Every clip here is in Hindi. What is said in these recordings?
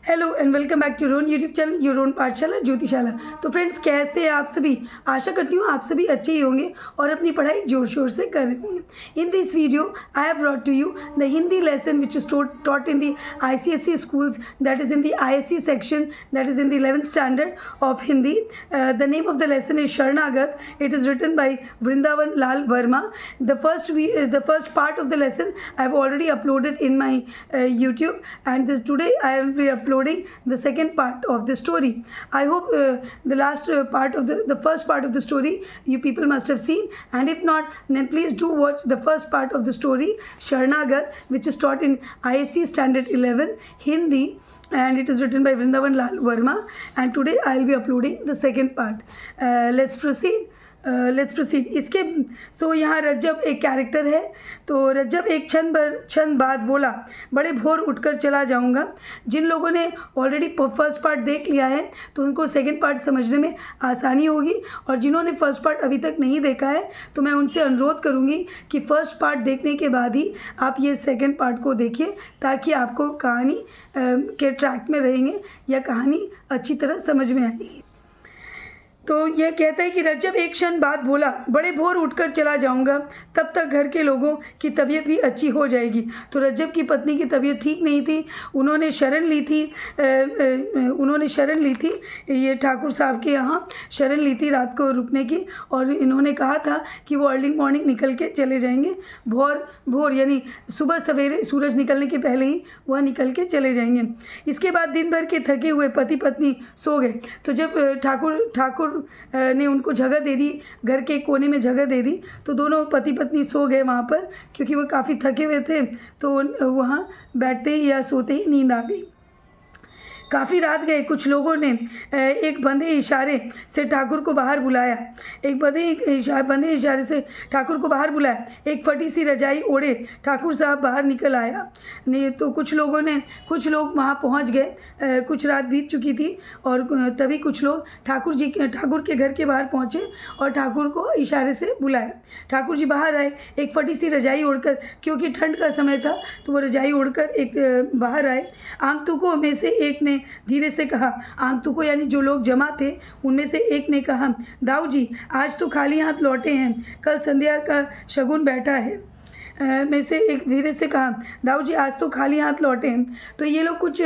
Hello and welcome back to your own YouTube channel your own Pathshala Jyotishala. तो फ्रेंड्स, कैसे हैं आप सभी? आशा करती हूँ आप सभी अच्छे ही होंगे और अपनी पढ़ाई जोर शोर से कर रहे होंगे। In this video I have brought to you the Hindi lesson which is taught in the ICSE schools, that is in the ISC section, that is in the 11th standard of Hindi. The name of the lesson is Sharnagat. It is written by Vrindavan Lal Verma. The first part of the lesson I have already uploaded in my YouTube, and today I will be uploading the second part of the story. I hope the last part of the first part of the story you people must have seen, and if not, then please do watch the first part of the story Sharnagat, which is taught in ISC standard 11 Hindi, and it is written by Vrindavan Lal Verma, and today I will be uploading the second part. Let's proceed. इसके तो यहाँ रज्जब एक कैरेक्टर है। तो रज्जब एक क्षण बाद बोला, बड़े भोर उठकर चला जाऊँगा। जिन लोगों ने ऑलरेडी फर्स्ट पार्ट देख लिया है तो उनको सेकंड पार्ट समझने में आसानी होगी, और जिन्होंने फर्स्ट पार्ट अभी तक नहीं देखा है तो मैं उनसे अनुरोध करूँगी कि फर्स्ट पार्ट देखने के बाद ही आप ये सेकेंड पार्ट को देखिए, ताकि आपको कहानी के ट्रैक में रहेंगे या कहानी अच्छी तरह समझ में आएगी। तो यह कहता है कि रज्जब एक क्षण बाद बोला, बड़े भोर उठकर चला जाऊंगा, तब तक घर के लोगों की तबीयत भी अच्छी हो जाएगी। तो रज्जब की पत्नी की तबीयत ठीक नहीं थी। उन्होंने शरण ली थी ये ठाकुर साहब के यहाँ शरण ली थी रात को रुकने की, और इन्होंने कहा था कि वो अर्ली मॉर्निंग निकल के चले जाएंगे। भोर यानी सुबह सवेरे सूरज निकलने के पहले ही वह निकल के चले जाएंगे। इसके बाद दिन भर के थके हुए पति पत्नी सो गए। तो जब ठाकुर ने उनको जगह दे दी, घर के कोने में जगह दे दी, तो दोनों पति पत्नी सो गए वहाँ पर, क्योंकि वो काफ़ी थके हुए थे। तो वहाँ बैठते ही या सोते ही नींद आ गई। काफ़ी रात गए। कुछ लोगों ने एक बंधे इशारे से ठाकुर को बाहर बुलाया। बंधे इशारे से ठाकुर को बाहर बुलाया। एक फटी सी रजाई ओढ़े ठाकुर साहब बाहर निकल आया। नहीं तो कुछ लोग वहाँ पहुँच गए। कुछ रात बीत चुकी थी और तभी कुछ लोग ठाकुर के घर के बाहर पहुँचे और ठाकुर को इशारे से बुलाया। ठाकुर जी बाहर आए, एक फटी सी रजाई ओढ़कर, क्योंकि ठंड का समय था तो वो रजाई ओढ़कर एक बाहर आए। आगंतुकों में से एक ने धीरे से कहा, आगंतुकों यानी जो लोग जमा थे उनमें से एक ने कहा, दाऊ जी आज तो खाली हाथ लौटे हैं, कल संध्या का शगुन बैठा है। में से एक धीरे से कहा, दाऊ जी आज तो खाली हाथ लौटे हैं। तो ये लोग कुछ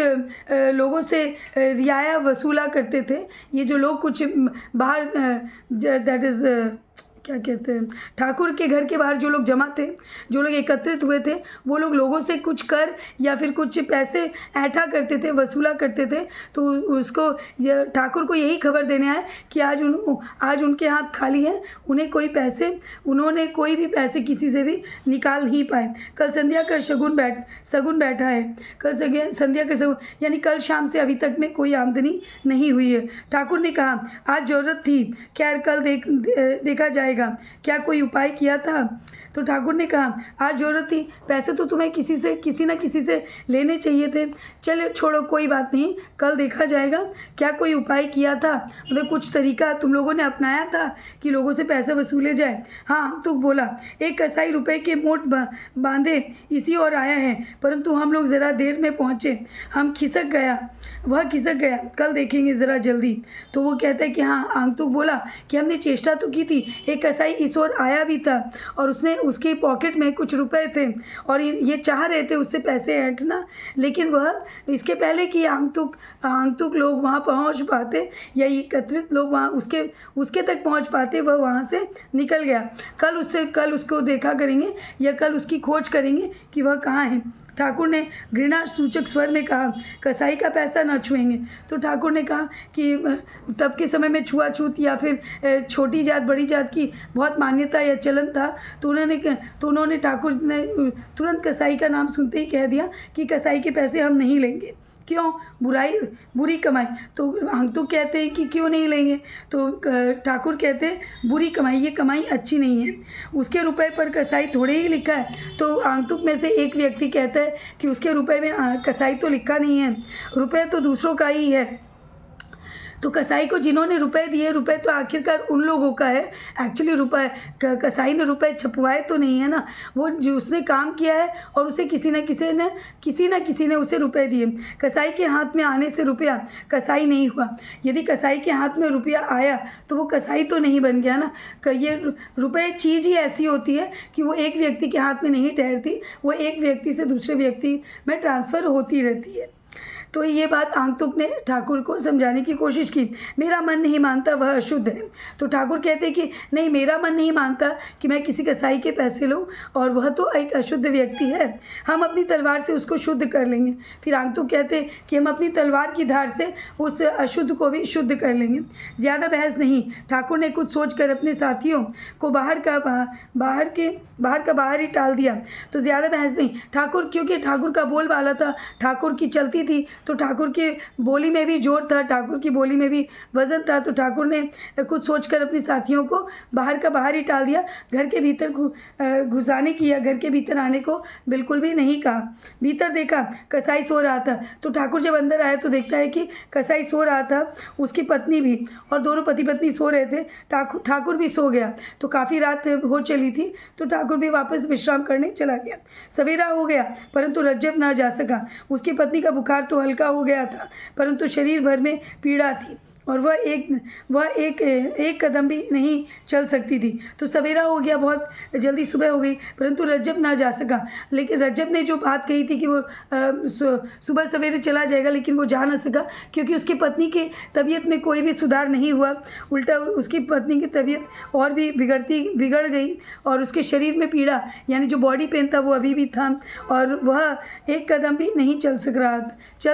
लोगों से रियाया वसूला करते थे। ये जो लोग कुछ बाहर दैट इज़ क्या कहते हैं, ठाकुर के घर के बाहर जो लोग जमा थे, जो लोग एकत्रित हुए थे, वो लोग लोगों से कुछ कर या फिर कुछ पैसे ऐठा करते थे, वसूला करते थे। तो उसको ठाकुर को यही खबर देने आए कि आज उनके हाथ खाली है, उन्होंने कोई भी पैसे किसी से भी निकाल नहीं पाए। कल संध्या का शगुन बैठा है। कल संध्या का शगुन यानी कल शाम से अभी तक में कोई आमदनी नहीं हुई है। ठाकुर ने कहा, आज ज़रूरत थी, खैर कल देखा जाएगा, क्या कोई उपाय किया था? तो ठाकुर ने कहा, आज ज़रूरत थी, पैसे तो तुम्हें किसी न किसी से लेने चाहिए थे। चलो छोड़ो, कोई बात नहीं, कल देखा जाएगा। क्या कोई उपाय किया था? मतलब कुछ तरीका तुम लोगों ने अपनाया था कि लोगों से पैसे वसूले जाए? हाँ, तो बोला, एक कसाई रुपए के मोट बांधे इसी और आया है, परंतु हम लोग ज़रा देर में पहुँचे, वह खिसक गया, कल देखेंगे ज़रा जल्दी। तो वो कहता है कि हाँ, आगंतुक बोला कि हमने चेष्टा तो की थी, एक कसाई इस ओर आया भी था और उसके पॉकेट में कुछ रुपए थे और ये चाह रहे थे उससे पैसे ऐंठना, लेकिन वह इसके पहले कि आगंतुक लोग वहाँ पहुँच पाते या एकत्रित लोग वहाँ उसके तक पहुँच पाते, वह वहाँ से निकल गया। कल उसको देखा करेंगे या कल उसकी खोज करेंगे कि वह कहाँ है। ठाकुर ने घृणा सूचक स्वर में कहा, कसाई का पैसा न छुएंगे। तो ठाकुर ने कहा कि तब के समय में छुआछूत या फिर छोटी जात बड़ी जात की बहुत मान्यता या चलन था। तो उन्होंने ठाकुर ने तुरंत कसाई का नाम सुनते ही कह दिया कि कसाई के पैसे हम नहीं लेंगे। क्यों? बुरी कमाई। तो आगंतुक कहते हैं कि क्यों नहीं लेंगे? तो ठाकुर कहते हैं बुरी कमाई, ये कमाई अच्छी नहीं है। उसके रुपए पर कसाई थोड़े ही लिखा है। तो आगंतुक में से एक व्यक्ति कहता है कि उसके रुपए में कसाई तो लिखा नहीं है, रुपए तो दूसरों का ही है। तो कसाई को जिन्होंने रुपए दिए, रुपए तो आखिरकार उन लोगों का है। एक्चुअली रुपए कसाई ने रुपए छपवाए तो नहीं है ना, वो जो उसने काम किया है और उसे किसी न किसी ने उसे रुपए दिए। कसाई के हाथ में आने से रुपया कसाई नहीं हुआ। यदि कसाई के हाथ में रुपया आया तो वो कसाई तो नहीं बन गया ना। ये रुपए चीज़ ही ऐसी होती है कि वो एक व्यक्ति के हाथ में नहीं ठहरती, वो एक व्यक्ति से दूसरे व्यक्ति में ट्रांसफ़र होती रहती है। तो ये बात आगंतुक ने ठाकुर को समझाने की कोशिश की। मेरा मन नहीं मानता वह अशुद्ध है। तो ठाकुर कहते कि नहीं, मेरा मन नहीं मानता कि मैं किसी कसाई के पैसे लूँ, और वह तो एक अशुद्ध व्यक्ति है, हम अपनी तलवार से उसको शुद्ध कर लेंगे। फिर आगंतुक कहते कि हम अपनी तलवार की धार से उस अशुद्ध को भी शुद्ध कर लेंगे। ज़्यादा बहस नहीं। ठाकुर ने कुछ सोचकर अपने साथियों को बाहर का बाहर ही टाल दिया। तो ज़्यादा बहस नहीं। ठाकुर, क्योंकि ठाकुर का बोलबाला था, ठाकुर की चलती थी, तो ठाकुर के बोली में भी जोर था, ठाकुर की बोली में भी वजन था। तो ठाकुर ने कुछ सोचकर अपने साथियों को बाहर का बाहर ही टाल दिया। घर के भीतर घुसाने की या घर के भीतर आने को बिल्कुल भी नहीं कहा। भीतर देखा कसाई सो रहा था। तो ठाकुर जब अंदर आया तो देखता है कि कसाई सो रहा था, उसकी पत्नी भी, और दोनों पति पत्नी सो रहे थे। ठाकुर भी सो गया। तो काफ़ी रात हो चली थी, तो ठाकुर भी वापस विश्राम करने चला गया। सवेरा हो गया, परंतु रज्जब ना जा सका। उसकी पत्नी का बुखार तो हल्का हो गया था, परंतु शरीर भर में पीड़ा थी और वह एक कदम भी नहीं चल सकती थी। तो सवेरा हो गया, बहुत जल्दी सुबह हो गई, परंतु रज्जब ना जा सका। लेकिन रज्जब ने जो बात कही थी कि वो सुबह सवेरे चला जाएगा, लेकिन वो जा ना सका, क्योंकि उसकी पत्नी की तबीयत में कोई भी सुधार नहीं हुआ। उल्टा उसकी पत्नी की तबीयत और भी बिगड़ गई, और उसके शरीर में पीड़ा यानी जो बॉडी पेन था वो अभी भी था, और वह एक कदम भी नहीं चल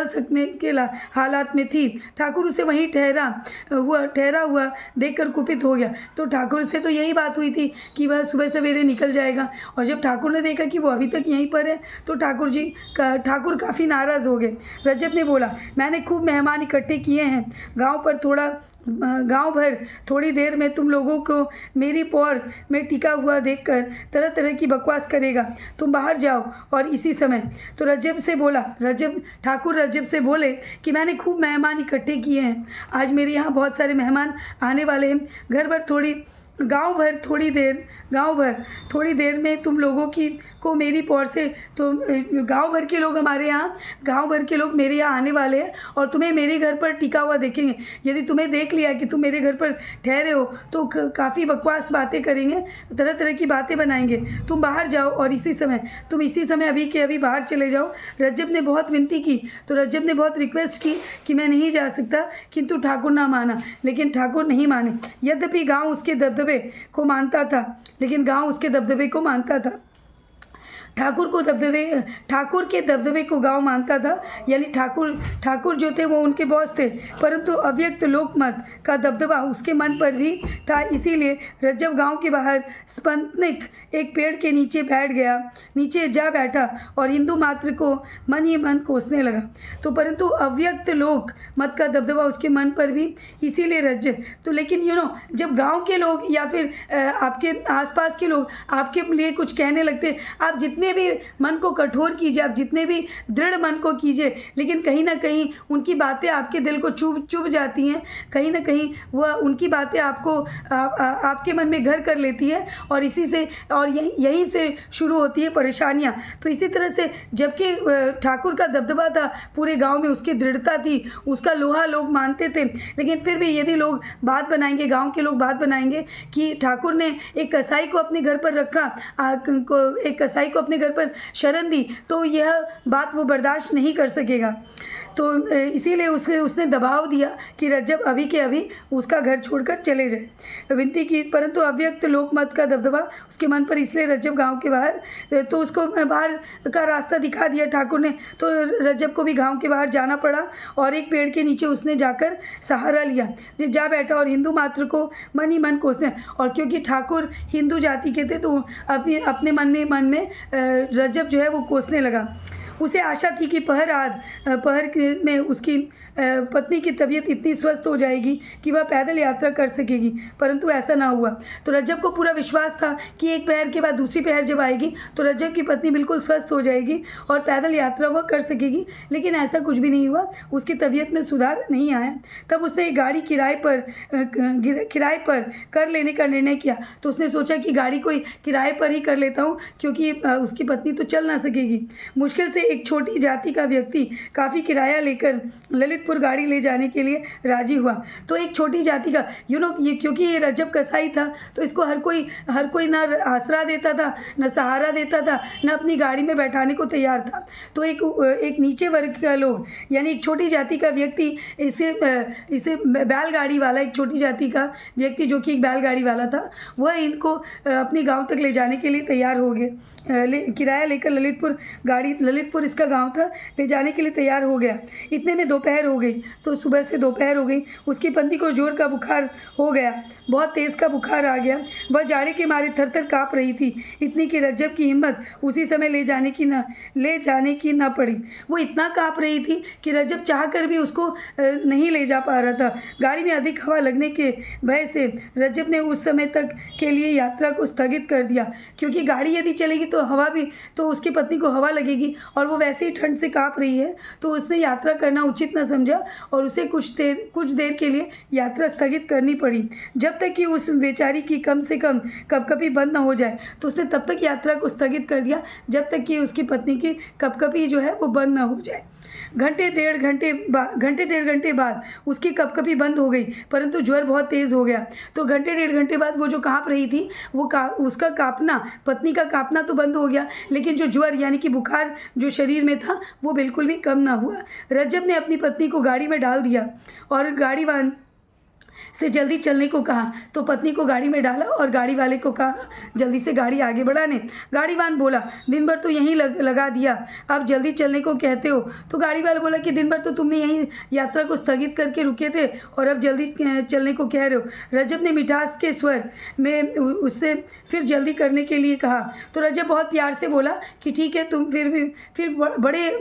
सकने के हालात में थी। ठाकुर उसे वहीं ठहरा हुआ देखकर कुपित हो गया। तो ठाकुर से तो यही बात हुई थी कि वह सुबह सवेरे निकल जाएगा, और जब ठाकुर ने देखा कि वो अभी तक यहीं पर है, तो ठाकुर काफ़ी नाराज़ हो गए। रजब ने बोला, मैंने खूब मेहमान इकट्ठे किए हैं, गांव भर थोड़ी देर में तुम लोगों को मेरी पौर में टिका हुआ देखकर तरह तरह की बकवास करेगा। तुम बाहर जाओ और इसी समय। तो ठाकुर रजब से बोले कि मैंने खूब मेहमान इकट्ठे किए हैं, आज मेरे यहाँ बहुत सारे मेहमान आने वाले हैं। गांव भर थोड़ी देर में तुम लोगों को मेरी पौर से, तो गांव भर के लोग मेरे यहाँ आने वाले हैं और तुम्हें मेरे घर पर टिका हुआ देखेंगे। यदि तुम्हें देख लिया कि तुम मेरे घर पर ठहरे हो तो काफ़ी बकवास बातें करेंगे, तरह तरह की बातें बनाएंगे। तुम बाहर जाओ और इसी समय अभी के अभी बाहर चले जाओ। रजब ने बहुत विनती की, तो रजब ने बहुत रिक्वेस्ट की कि मैं नहीं जा सकता, किंतु ठाकुर ना माना। लेकिन ठाकुर नहीं माने। यद्यपि गाँव उसके दबदबे को मानता था, ठाकुर के दबदबे को गांव मानता था, यानी ठाकुर जो थे वो उनके बॉस थे, परंतु अव्यक्त लोकमत का दबदबा उसके मन पर भी था। इसीलिए रज्जब गांव के बाहर स्पंदनिक एक पेड़ के नीचे जा बैठा और हिंदू मात्र को मन ही मन कोसने लगा। तो परंतु अव्यक्त लोक मत का दबदबा उसके मन पर भी, इसीलिए रज्जब तो, लेकिन जब गाँव के लोग या फिर आपके आसपास के लोग आपके लिए कुछ कहने लगते, आप जितने भी मन को कठोर कीजिए, आप जितने भी दृढ़ मन को कीजिए, लेकिन कहीं ना कहीं उनकी बातें आपके दिल को चुभ जाती हैं। कहीं ना कहीं वह उनकी बातें आपके मन में घर कर लेती है, और यहीं से शुरू होती है परेशानियां। तो इसी तरह से जबकि ठाकुर का दबदबा था पूरे गांव में, उसकी दृढ़ता थी, उसका लोहा लोग मानते थे, लेकिन फिर भी यदि लोग बात बनाएंगे, गाँव के लोग बात बनाएंगे कि ठाकुर ने एक कसाई को अपने घर पर रखा, एक कसाई को अपने घर पर शरण दी, तो यह बात वो बर्दाश्त नहीं कर सकेगा। तो इसीलिए उसने दबाव दिया कि रज्जब अभी के अभी उसका घर छोड़कर चले जाए। विनती की, परंतु अव्यक्त लोकमत का दबदबा उसके मन पर, इसलिए रज्जब गांव के बाहर, तो उसको बाहर का रास्ता दिखा दिया ठाकुर ने। तो रज्जब को भी गांव के बाहर जाना पड़ा और एक पेड़ के नीचे उसने जाकर सहारा लिया, जा बैठा और हिंदू मात्र को मन ही मन कोसने। और क्योंकि ठाकुर हिंदू जाति के थे, तो अपने मन में रज्जब जो है वो कोसने लगा। उसे आशा थी कि में उसकी पत्नी की तबीयत इतनी स्वस्थ हो जाएगी कि वह पैदल यात्रा कर सकेगी, परंतु ऐसा ना हुआ। तो रज्जब को पूरा विश्वास था कि एक पहर के बाद दूसरी पहर जब आएगी तो रज्जब की पत्नी बिल्कुल स्वस्थ हो जाएगी और पैदल यात्रा वह कर सकेगी, लेकिन ऐसा कुछ भी नहीं हुआ। उसकी तबीयत में सुधार नहीं आया। तब उसने एक गाड़ी किराए पर कर लेने का निर्णय किया। तो उसने सोचा कि गाड़ी कोई किराए पर ही कर लेता हूँ, क्योंकि उसकी पत्नी तो चल ना सकेगी। मुश्किल से एक छोटी जाति का व्यक्ति काफ़ी किराया लेकर ललितपुर गाड़ी ले जाने के लिए राजी हुआ। तो एक छोटी जाति का ये क्योंकि ये रज्जब कसाई था, तो इसको हर कोई ना आसरा देता था, न सहारा देता था, न अपनी गाड़ी में बैठाने को तैयार था। तो एक नीचे वर्ग का लोग, यानी एक छोटी जाति का व्यक्ति इसे बैलगाड़ी वाला, एक छोटी जाति का व्यक्ति जो कि एक बैलगाड़ी वाला था, वह इनको अपने गांव तक ले जाने के लिए तैयार हो गए। किराया लेकर ललितपुर इसका गांव था, ले जाने के लिए तैयार हो गया। इतने में दोपहर हो गई। तो सुबह से दोपहर हो गई। उसकी पत्नी को जोर का बुखार हो गया, बहुत तेज़ का बुखार आ गया। वह जाड़े के मारे थर-थर काँप रही थी। इतनी कि रज्जब की हिम्मत उसी समय ले जाने की न पड़ी। वो इतना काँप रही थी कि रज्जब चाह कर भी उसको नहीं ले जा पा रहा था। गाड़ी में अधिक हवा लगने के भय से रज्जब ने उस समय तक के लिए यात्रा को स्थगित कर दिया, क्योंकि गाड़ी यदि चलेगी तो उसकी पत्नी को हवा लगेगी और वो वैसे ही ठंड से काँप रही है। तो उसने यात्रा करना उचित न समझा और उसे कुछ देर के लिए यात्रा स्थगित करनी पड़ी, जब तक कि उस बेचारी की कम से कम कपकपी बंद न हो जाए। तो उसने तब तक यात्रा को स्थगित कर दिया जब तक कि उसकी पत्नी की कपकपी जो है वो बंद न हो जाए। घंटे डेढ़ घंटे बाद उसकी कपकपी बंद हो गई, परंतु ज्वर बहुत तेज़ हो गया। तो घंटे डेढ़ घंटे बाद वो जो काँप रही थी उसका काँपना, पत्नी का काँपना तो बंद हो गया, लेकिन जो ज्वर यानी कि बुखार जो शरीर में था वो बिल्कुल भी कम ना हुआ। रज्जब ने अपनी पत्नी को गाड़ी में डाल दिया और गाड़ी वाहन से जल्दी चलने को कहा। तो पत्नी को गाड़ी में डाला और गाड़ी वाले को कहा जल्दी से गाड़ी आगे बढ़ाने। गाड़ीवान बोला, दिन भर तो यहीं लगा दिया, अब जल्दी चलने को कहते हो। तो गाड़ी वाला बोला कि दिन भर तो तुमने यहीं यात्रा को स्थगित करके रुके थे और अब जल्दी चलने को कह रहे हो। रज्जब ने मिठास के स्वर में उससे फिर जल्दी करने के लिए कहा। तो रज्जब बहुत प्यार से बोला कि ठीक है। तुम फिर बड़े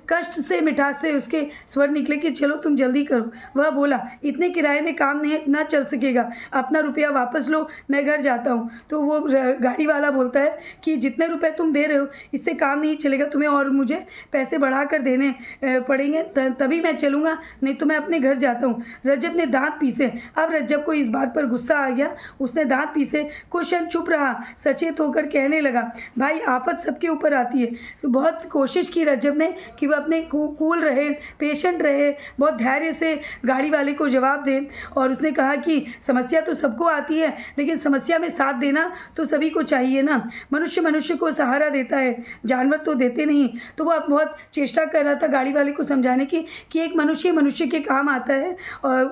कष्ट से मिठास से उसके स्वर निकले कि चलो तुम जल्दी करो। वह बोला, इतने किराए में काम नहीं ना चल सकेगा, अपना रुपया वापस लो, मैं घर जाता हूँ। तो वो गाड़ी वाला बोलता है कि जितने रुपए तुम दे रहे हो इससे काम नहीं चलेगा, तुम्हें और मुझे पैसे बढ़ा कर देने पड़ेंगे, तभी मैं चलूँगा, नहीं तो मैं अपने घर जाता हूँ। रज्जब ने दांत पीसे। अब रज्जब को इस बात पर गुस्सा आ गया। उसने दांत पीसे, कुछ क्षण चुप रहा, सचेत होकर कहने लगा, भाई आफत सबके ऊपर आती है। तो बहुत कोशिश की रज्जब ने कि वह अपने कूल रहे, पेशेंट रहे, बहुत धैर्य से गाड़ी वाले को जवाब दे। और उसने कहा कि समस्या तो सबको आती है, लेकिन समस्या में साथ देना तो सभी को चाहिए ना। मनुष्य को सहारा देता है, जानवर तो देते नहीं। तो वह बहुत चेष्टा कर रहा था गाड़ी वाले को समझाने की कि एक मनुष्य के काम आता है और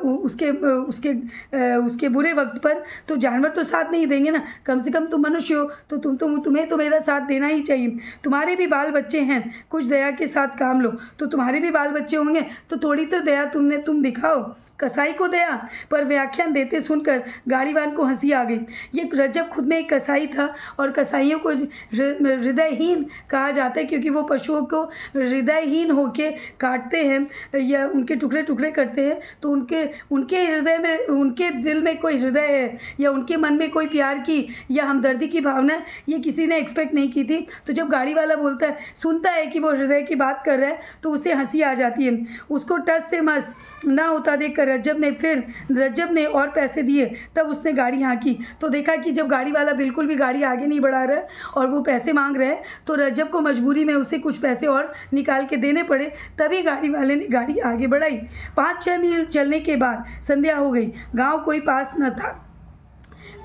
उसके बुरे वक्त पर तो जानवर तो साथ नहीं देंगे ना। कम से कम तुम मनुष्य हो तो तुम्हें तो मेरा साथ देना ही चाहिए। तुम्हारे भी बाल बच्चे हैं, कुछ दया के साथ काम लो। तो तुम्हारे भी बाल बच्चे होंगे तो थोड़ी तो दया तुम दिखाओ। कसाई को दया पर व्याख्यान देते सुनकर गाड़ीवान को हंसी आ गई। ये रज्जब खुद में एक कसाई था और कसाईयों को हृदयहीन कहा जाता है, क्योंकि वो पशुओं को हृदयहीन होके काटते हैं या उनके टुकड़े टुकड़े करते हैं। तो उनके हृदय में, उनके दिल में कोई हृदय है या उनके मन में कोई प्यार की या हमदर्दी की भावना है, ये किसी ने एक्सपेक्ट नहीं की थी। तो जब गाड़ी वाला बोलता है, सुनता है कि वो हृदय की बात कर रहा है, तो उसे हंसी आ जाती है। उसको टस से मस ना होता देखकर रज्जब ने और पैसे दिए। तब उसने गाड़ी हाँकी तो देखा कि जब गाड़ी वाला बिल्कुल भी गाड़ी आगे नहीं बढ़ा रहा है और वो पैसे मांग रहे हैं, तो रज्जब को मजबूरी में उसे कुछ पैसे और निकाल के देने पड़े। तभी गाड़ी वाले ने गाड़ी आगे बढ़ाई। 5-6 मील चलने के बाद संध्या हो गई। गांव कोई पास न था।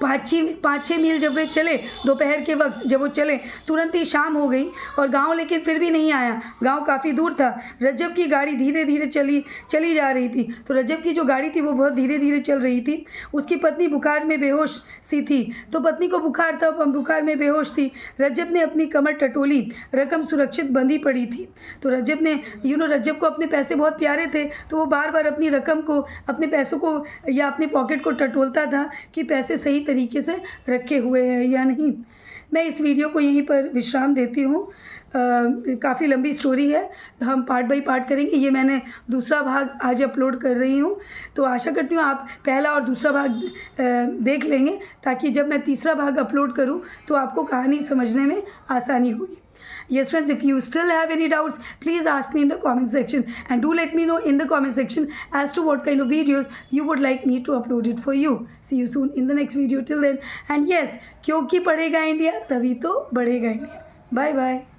5-6 मील जब वे चले, दोपहर के वक्त जब वो चले, तुरंत ही शाम हो गई और गांव लेकिन फिर भी नहीं आया। गांव काफ़ी दूर था। रज्जब की गाड़ी धीरे धीरे चली जा रही थी। तो रज्जब की जो गाड़ी थी वो बहुत धीरे धीरे चल रही थी। उसकी पत्नी बुखार में बेहोश सी थी। तो पत्नी को बुखार था, बुखार में बेहोश थी। रज्जब ने अपनी कमर टटोली, रकम सुरक्षित बंधी पड़ी थी। तो रज्जब को अपने पैसे बहुत प्यारे थे, तो वो बार बार अपनी रकम को, अपने पैसों को या अपने पॉकेट को टटोलता था कि पैसे सही तरीके से रखे हुए हैं या नहीं। मैं इस वीडियो को यहीं पर विश्राम देती हूँ। काफ़ी लंबी स्टोरी है, हम पार्ट बाय पार्ट करेंगे। ये मैंने दूसरा भाग आज अपलोड कर रही हूँ, तो आशा करती हूँ आप पहला और दूसरा भाग देख लेंगे, ताकि जब मैं तीसरा भाग अपलोड करूँ तो आपको कहानी समझने में आसानी होगी। Yes friends, if you still have any doubts, please ask me in the comment section, and do let me know in the comment section as to what kind of videos you would like me to upload it for you. See you soon in the next video. Till then, and yes, क्योंकि पढ़ेगा इंडिया तभी तो बढ़ेगा इंडिया। Bye bye.